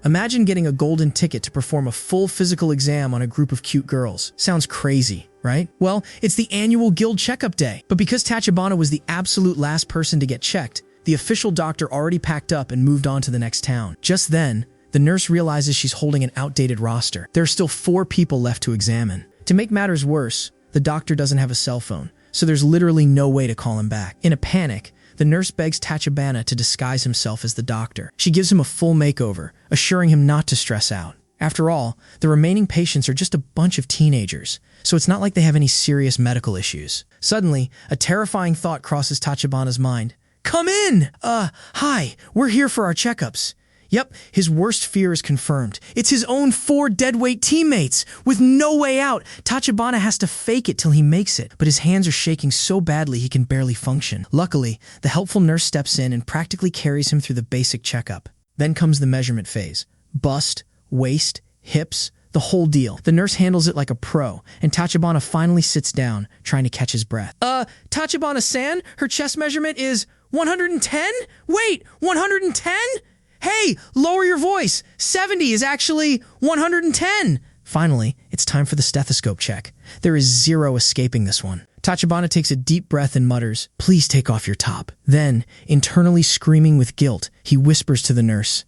Imagine getting a golden ticket to perform a full physical exam on a group of cute girls. Sounds crazy, right? Well, it's the annual guild checkup day. But because Tachibana was the absolute last person to get checked, the official doctor already packed up and moved on to the next town. Just then, the nurse realizes she's holding an outdated roster. There are still 4 people left to examine. To make matters worse, the doctor doesn't have a cell phone, so there's literally no way to call him back. In a panic, the nurse begs Tachibana to disguise himself as the doctor. She gives him a full makeover, assuring him not to stress out. After all, the remaining patients are just a bunch of teenagers, so it's not like they have any serious medical issues. Suddenly, a terrifying thought crosses Tachibana's mind. Come in! Hi, we're here for our checkups. Yep, his worst fear is confirmed. It's his own 4 deadweight teammates. With no way out, Tachibana has to fake it till he makes it, but his hands are shaking so badly he can barely function. Luckily, the helpful nurse steps in and practically carries him through the basic checkup. Then comes the measurement phase. Bust, waist, hips, the whole deal. The nurse handles it like a pro, and Tachibana finally sits down, trying to catch his breath. Tachibana-san, her chest measurement is 110? Wait, 110? Hey, lower your voice. 70 is actually 110. Finally, it's time for the stethoscope check. There is zero escaping this one. Tachibana takes a deep breath and mutters, "Please take off your top." Then, internally screaming with guilt, he whispers to the nurse,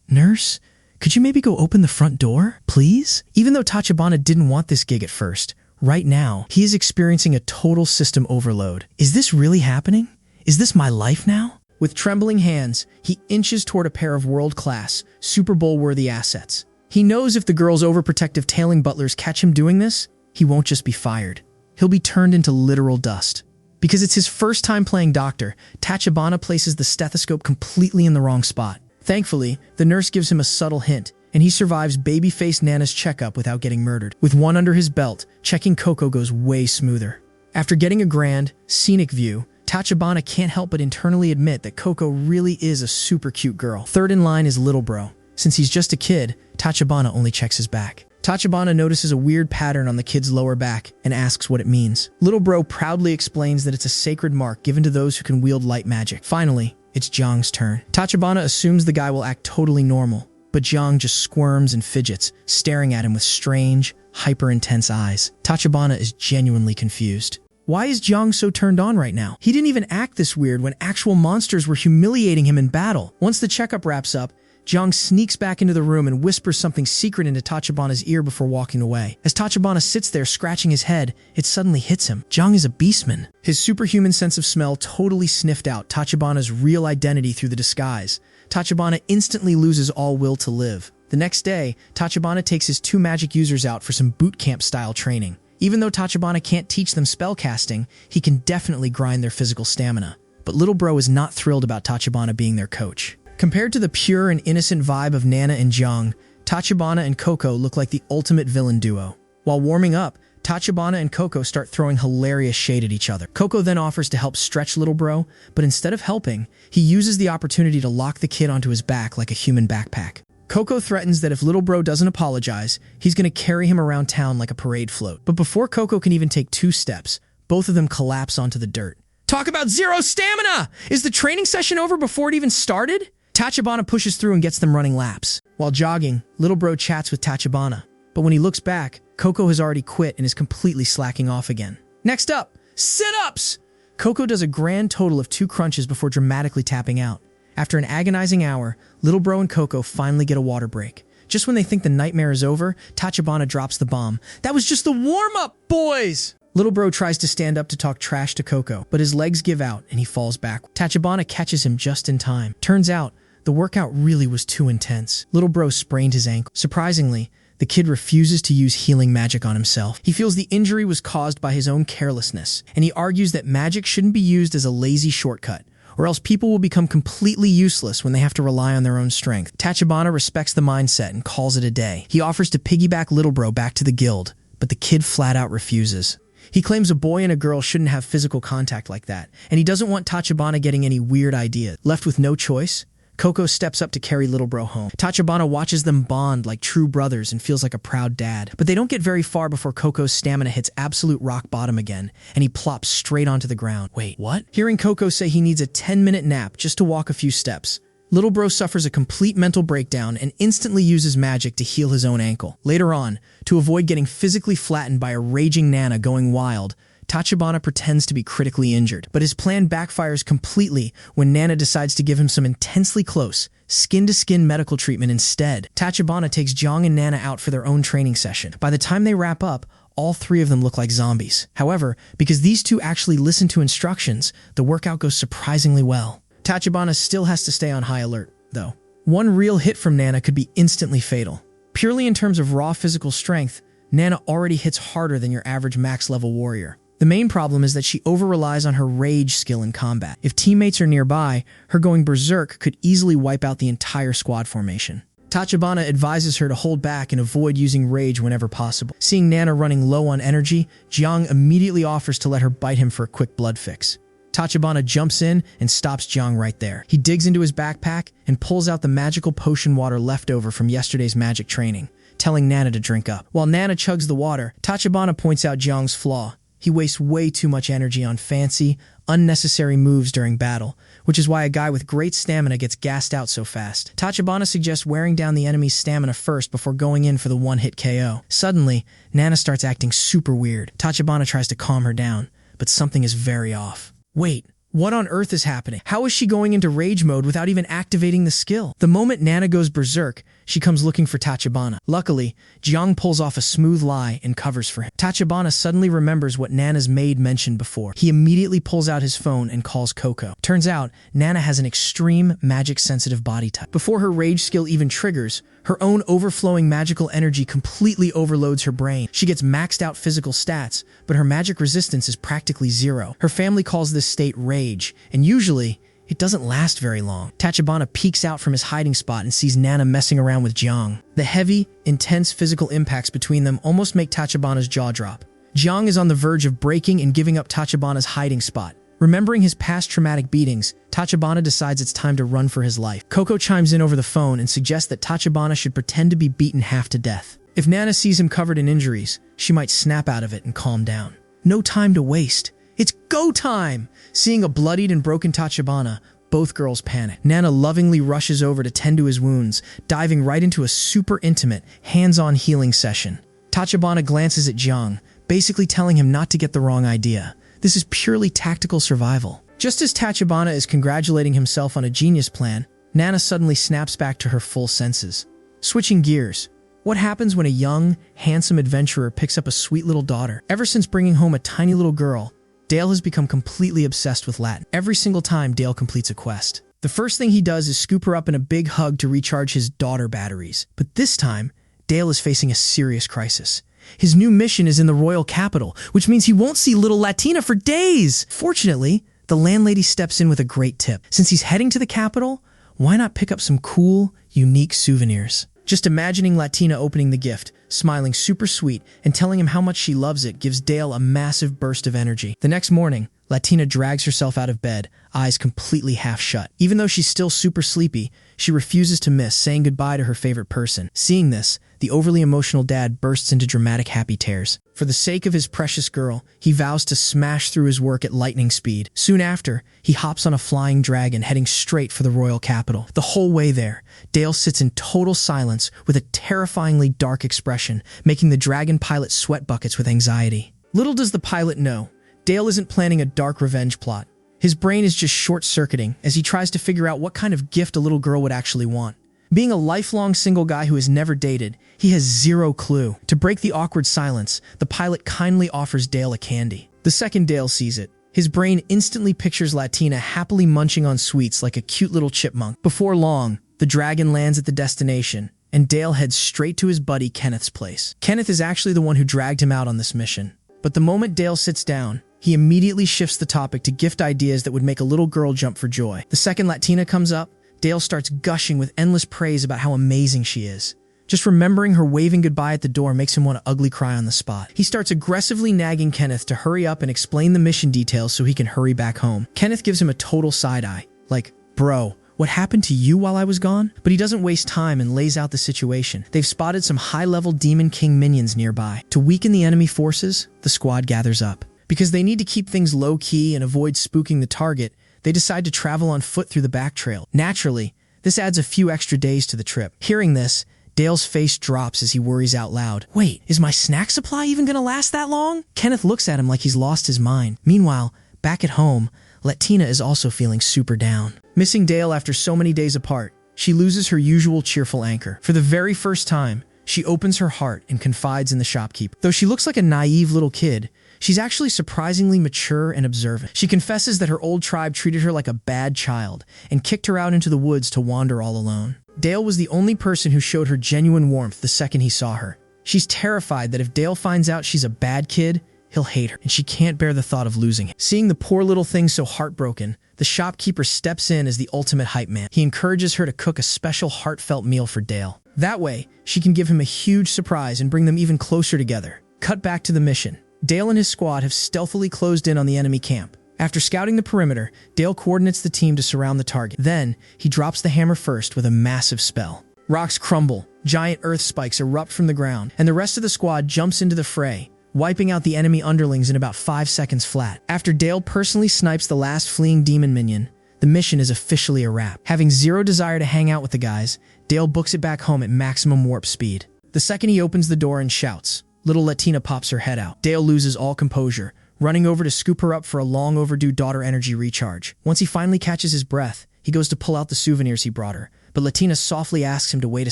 Nurse? Could you maybe go open the front door, please?" Even though Tachibana didn't want this gig at first, right now, he is experiencing a total system overload. Is this really happening? Is this my life now? With trembling hands, he inches toward a pair of world-class, Super Bowl-worthy assets. He knows if the girl's overprotective tailing butlers catch him doing this, he won't just be fired. He'll be turned into literal dust. Because it's his first time playing doctor, Tachibana places the stethoscope completely in the wrong spot. Thankfully, the nurse gives him a subtle hint, and he survives baby-faced Nana's checkup without getting murdered. With one under his belt, checking Coco goes way smoother. After getting a grand, scenic view, Tachibana can't help but internally admit that Coco really is a super cute girl. Third in line is Little Bro. Since he's just a kid, Tachibana only checks his back. Tachibana notices a weird pattern on the kid's lower back and asks what it means. Little Bro proudly explains that it's a sacred mark given to those who can wield light magic. Finally, it's Jiang's turn. Tachibana assumes the guy will act totally normal, but Jiang just squirms and fidgets, staring at him with strange, hyper-intense eyes. Tachibana is genuinely confused. Why is Jiang so turned on right now? He didn't even act this weird when actual monsters were humiliating him in battle. Once the checkup wraps up, Jiang sneaks back into the room and whispers something secret into Tachibana's ear before walking away. As Tachibana sits there scratching his head, it suddenly hits him. Jiang is a beastman. His superhuman sense of smell totally sniffed out Tachibana's real identity through the disguise. Tachibana instantly loses all will to live. The next day, Tachibana takes his 2 magic users out for some boot camp style training. Even though Tachibana can't teach them spellcasting, he can definitely grind their physical stamina. But Little Bro is not thrilled about Tachibana being their coach. Compared to the pure and innocent vibe of Nana and Jiang, Tachibana and Coco look like the ultimate villain duo. While warming up, Tachibana and Coco start throwing hilarious shade at each other. Coco then offers to help stretch Little Bro, but instead of helping, he uses the opportunity to lock the kid onto his back like a human backpack. Coco threatens that if Little Bro doesn't apologize, he's going to carry him around town like a parade float. But before Coco can even take 2 steps, both of them collapse onto the dirt. Talk about zero stamina! Is the training session over before it even started? Tachibana pushes through and gets them running laps. While jogging, Little Bro chats with Tachibana. But when he looks back, Coco has already quit and is completely slacking off again. Next up, sit-ups! Coco does a grand total of 2 crunches before dramatically tapping out. After an agonizing hour, Little Bro and Coco finally get a water break. Just when they think the nightmare is over, Tachibana drops the bomb. That was just the warm-up, boys! Little Bro tries to stand up to talk trash to Coco, but his legs give out and he falls back. Tachibana catches him just in time. Turns out, the workout really was too intense. Little Bro sprained his ankle. Surprisingly, the kid refuses to use healing magic on himself. He feels the injury was caused by his own carelessness, and he argues that magic shouldn't be used as a lazy shortcut, or else people will become completely useless when they have to rely on their own strength. Tachibana respects the mindset and calls it a day. He offers to piggyback Little Bro back to the guild, but the kid flat out refuses. He claims a boy and a girl shouldn't have physical contact like that, and he doesn't want Tachibana getting any weird ideas. Left with no choice, Coco steps up to carry Little Bro home. Tachibana watches them bond like true brothers and feels like a proud dad. But they don't get very far before Coco's stamina hits absolute rock bottom again, and he plops straight onto the ground. Wait, what? Hearing Coco say he needs a 10-minute nap just to walk a few steps, Little bro suffers a complete mental breakdown and instantly uses magic to heal his own ankle. Later on, to avoid getting physically flattened by a raging Nana going wild, Tachibana pretends to be critically injured. But his plan backfires completely when Nana decides to give him some intensely close, skin-to-skin medical treatment instead. Tachibana takes Jiang and Nana out for their own training session. By the time they wrap up, all three of them look like zombies. However, because these two actually listen to instructions, the workout goes surprisingly well. Tachibana still has to stay on high alert, though. One real hit from Nana could be instantly fatal. Purely in terms of raw physical strength, Nana already hits harder than your average max-level warrior. The main problem is that she over-relies on her rage skill in combat. If teammates are nearby, her going berserk could easily wipe out the entire squad formation. Tachibana advises her to hold back and avoid using rage whenever possible. Seeing Nana running low on energy, Jiang immediately offers to let her bite him for a quick blood fix. Tachibana jumps in and stops Jiang right there. He digs into his backpack and pulls out the magical potion water left over from yesterday's magic training, telling Nana to drink up. While Nana chugs the water, Tachibana points out Jiang's flaw. He wastes way too much energy on fancy, unnecessary moves during battle, which is why a guy with great stamina gets gassed out so fast. Tachibana suggests wearing down the enemy's stamina first before going in for the one-hit KO. Suddenly, Nana starts acting super weird. Tachibana tries to calm her down, but something is very off. Wait, what on earth is happening? How is she going into rage mode without even activating the skill? The moment Nana goes berserk, she comes looking for Tachibana. Luckily, Jiang pulls off a smooth lie and covers for him. Tachibana suddenly remembers what Nana's maid mentioned before. He immediately pulls out his phone and calls Coco. Turns out, Nana has an extreme magic-sensitive body type. Before her rage skill even triggers, her own overflowing magical energy completely overloads her brain. She gets maxed out physical stats, but her magic resistance is practically zero. Her family calls this state rage, and usually, it doesn't last very long. Tachibana peeks out from his hiding spot and sees Nana messing around with Jiang. The heavy, intense physical impacts between them almost make Tachibana's jaw drop. Jiang is on the verge of breaking and giving up Tachibana's hiding spot. Remembering his past traumatic beatings, Tachibana decides it's time to run for his life. Coco chimes in over the phone and suggests that Tachibana should pretend to be beaten half to death. If Nana sees him covered in injuries, she might snap out of it and calm down. No time to waste. It's go time! Seeing a bloodied and broken Tachibana, both girls panic. Nana lovingly rushes over to tend to his wounds, diving right into a super intimate, hands-on healing session. Tachibana glances at Jiang, basically telling him not to get the wrong idea. This is purely tactical survival. Just as Tachibana is congratulating himself on a genius plan, Nana suddenly snaps back to her full senses. Switching gears, what happens when a young, handsome adventurer picks up a sweet little daughter? Ever since bringing home a tiny little girl, Dale has become completely obsessed with Latin. Every single time Dale completes a quest, the first thing he does is scoop her up in a big hug to recharge his daughter batteries. But this time, Dale is facing a serious crisis. His new mission is in the royal capital, which means he won't see little Latina for days. Fortunately, the landlady steps in with a great tip. Since he's heading to the capital, why not pick up some cool, unique souvenirs? Just imagining Latina opening the gift, smiling super sweet, and telling him how much she loves it gives Dale a massive burst of energy. The next morning, Latina drags herself out of bed, eyes completely half shut. Even though she's still super sleepy, she refuses to miss saying goodbye to her favorite person. Seeing this, the overly emotional dad bursts into dramatic happy tears. For the sake of his precious girl, he vows to smash through his work at lightning speed. Soon after, he hops on a flying dragon heading straight for the royal capital. The whole way there, Dale sits in total silence with a terrifyingly dark expression, making the dragon pilot sweat buckets with anxiety. Little does the pilot know, Dale isn't planning a dark revenge plot. His brain is just short-circuiting as he tries to figure out what kind of gift a little girl would actually want. Being a lifelong single guy who has never dated, he has zero clue. To break the awkward silence, the pilot kindly offers Dale a candy. The second Dale sees it, his brain instantly pictures Latina happily munching on sweets like a cute little chipmunk. Before long, the dragon lands at the destination, and Dale heads straight to his buddy Kenneth's place. Kenneth is actually the one who dragged him out on this mission. But the moment Dale sits down, he immediately shifts the topic to gift ideas that would make a little girl jump for joy. The second Latina comes up, Dale starts gushing with endless praise about how amazing she is. Just remembering her waving goodbye at the door makes him want to ugly cry on the spot. He starts aggressively nagging Kenneth to hurry up and explain the mission details so he can hurry back home. Kenneth gives him a total side-eye, like, "Bro, what happened to you while I was gone?" But he doesn't waste time and lays out the situation. They've spotted some high-level Demon King minions nearby. To weaken the enemy forces, the squad gathers up. Because they need to keep things low-key and avoid spooking the target, they decide to travel on foot through the back trail. Naturally, This adds a few extra days to the trip. Hearing this, Dale's face drops as he worries out loud. Wait, is my snack supply even gonna last that long? Kenneth looks at him like he's lost his mind. Meanwhile, back at home, Latina is also feeling super down. Missing Dale after so many days apart, she loses her usual cheerful anchor. For the very first time, she opens her heart and confides in the shopkeeper. Though she looks like a naive little kid, she's actually surprisingly mature and observant. She confesses that her old tribe treated her like a bad child and kicked her out into the woods to wander all alone. Dale was the only person who showed her genuine warmth the second he saw her. She's terrified that if Dale finds out she's a bad kid, he'll hate her, and she can't bear the thought of losing him. Seeing the poor little thing so heartbroken, the shopkeeper steps in as the ultimate hype man. He encourages her to cook a special heartfelt meal for Dale. That way, she can give him a huge surprise and bring them even closer together. Cut back to the mission. Dale and his squad have stealthily closed in on the enemy camp. After scouting the perimeter, Dale coordinates the team to surround the target. Then, he drops the hammer first with a massive spell. Rocks crumble, giant earth spikes erupt from the ground, and the rest of the squad jumps into the fray, wiping out the enemy underlings in about 5 seconds flat. After Dale personally snipes the last fleeing demon minion, the mission is officially a wrap. Having zero desire to hang out with the guys, Dale books it back home at maximum warp speed. The second he opens the door and shouts, little Latina pops her head out. Dale loses all composure, running over to scoop her up for a long overdue daughter energy recharge. Once he finally catches his breath, he goes to pull out the souvenirs he brought her, but Latina softly asks him to wait a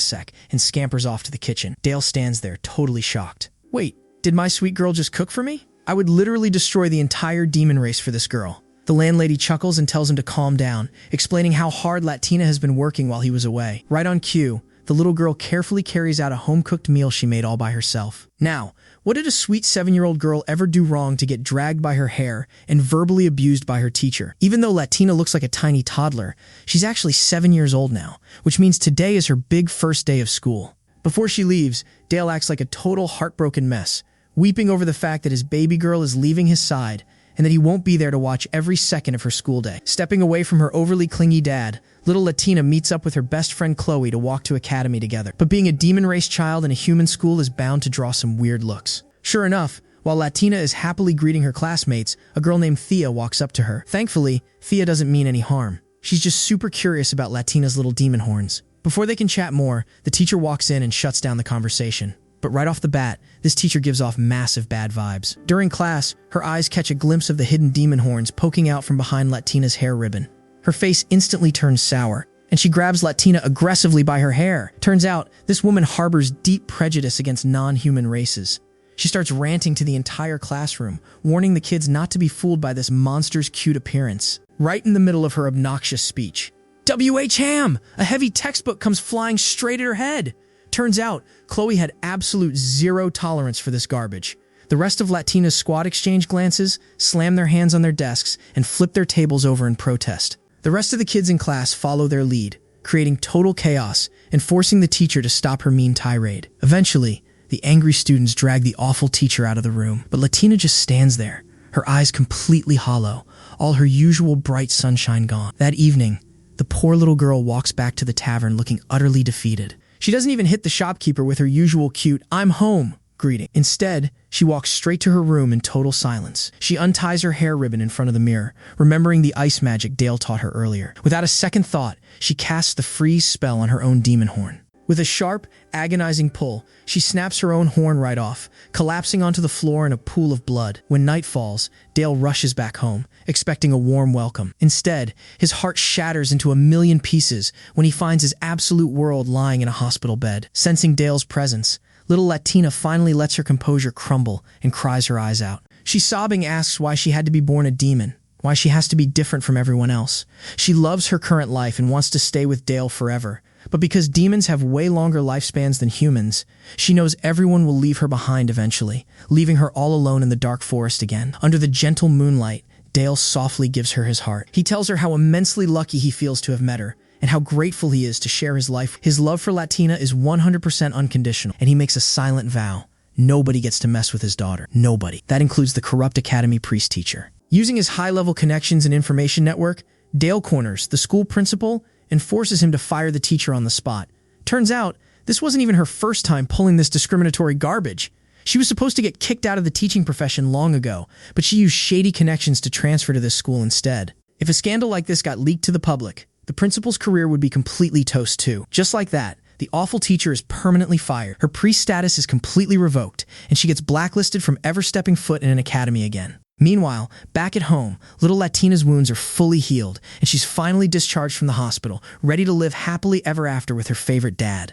sec and scampers off to the kitchen. Dale stands there, totally shocked. Wait, did my sweet girl just cook for me? I would literally destroy the entire demon race for this girl. The landlady chuckles and tells him to calm down, explaining how hard Latina has been working while he was away. Right on cue, the little girl carefully carries out a home-cooked meal she made all by herself. Now, what did a sweet 7-year-old girl ever do wrong to get dragged by her hair and verbally abused by her teacher? Even though Latina looks like a tiny toddler, she's actually 7 years old now, which means today is her big first day of school. Before she leaves, Dale acts like a total heartbroken mess, weeping over the fact that his baby girl is leaving his side and that he won't be there to watch every second of her school day. Stepping away from her overly clingy dad, little Latina meets up with her best friend Chloe to walk to academy together. But being a demon race child in a human school is bound to draw some weird looks. Sure enough, while Latina is happily greeting her classmates, a girl named Thea walks up to her. Thankfully, Thea doesn't mean any harm. She's just super curious about Latina's little demon horns. Before they can chat more, the teacher walks in and shuts down the conversation. But right off the bat, this teacher gives off massive bad vibes. During class, her eyes catch a glimpse of the hidden demon horns poking out from behind Latina's hair ribbon. Her face instantly turns sour, and she grabs Latina aggressively by her hair. Turns out, this woman harbors deep prejudice against non-human races. She starts ranting to the entire classroom, warning the kids not to be fooled by this monster's cute appearance. Right in the middle of her obnoxious speech, W.H. Ham! A heavy textbook comes flying straight at her head. Turns out, Chloe had absolute zero tolerance for this garbage. The rest of Latina's squad exchange glances, slam their hands on their desks, and flip their tables over in protest. The rest of the kids in class follow their lead, creating total chaos and forcing the teacher to stop her mean tirade. Eventually, the angry students drag the awful teacher out of the room, but Latina just stands there, her eyes completely hollow, all her usual bright sunshine gone. That evening, the poor little girl walks back to the tavern looking utterly defeated. She doesn't even hit the shopkeeper with her usual cute, "I'm home" greeting. Instead, she walks straight to her room in total silence. She unties her hair ribbon in front of the mirror, remembering the ice magic Dale taught her earlier. Without a second thought, she casts the freeze spell on her own demon horn. With a sharp, agonizing pull, she snaps her own horn right off, collapsing onto the floor in a pool of blood. When night falls, Dale rushes back home, expecting a warm welcome. Instead, his heart shatters into a million pieces when he finds his absolute world lying in a hospital bed. Sensing Dale's presence, little Latina finally lets her composure crumble and cries her eyes out. She sobbing asks why she had to be born a demon, why she has to be different from everyone else. She loves her current life and wants to stay with Dale forever. But because demons have way longer lifespans than humans, she knows everyone will leave her behind eventually, leaving her all alone in the dark forest again. Under the gentle moonlight, Dale softly gives her his heart. He tells her how immensely lucky he feels to have met her, and how grateful he is to share his life. His love for Latina is 100% unconditional, and he makes a silent vow. Nobody gets to mess with his daughter. Nobody. That includes the corrupt academy priest teacher. Using his high-level connections and information network, Dale corners the school principal and forces him to fire the teacher on the spot. Turns out, this wasn't even her first time pulling this discriminatory garbage. She was supposed to get kicked out of the teaching profession long ago, but she used shady connections to transfer to this school instead. If a scandal like this got leaked to the public, The principal's career would be completely toast too. Just like that, the awful teacher is permanently fired. Her priest status is completely revoked, and she gets blacklisted from ever stepping foot in an academy again. Meanwhile, back at home, little Latina's wounds are fully healed, and she's finally discharged from the hospital, ready to live happily ever after with her favorite dad.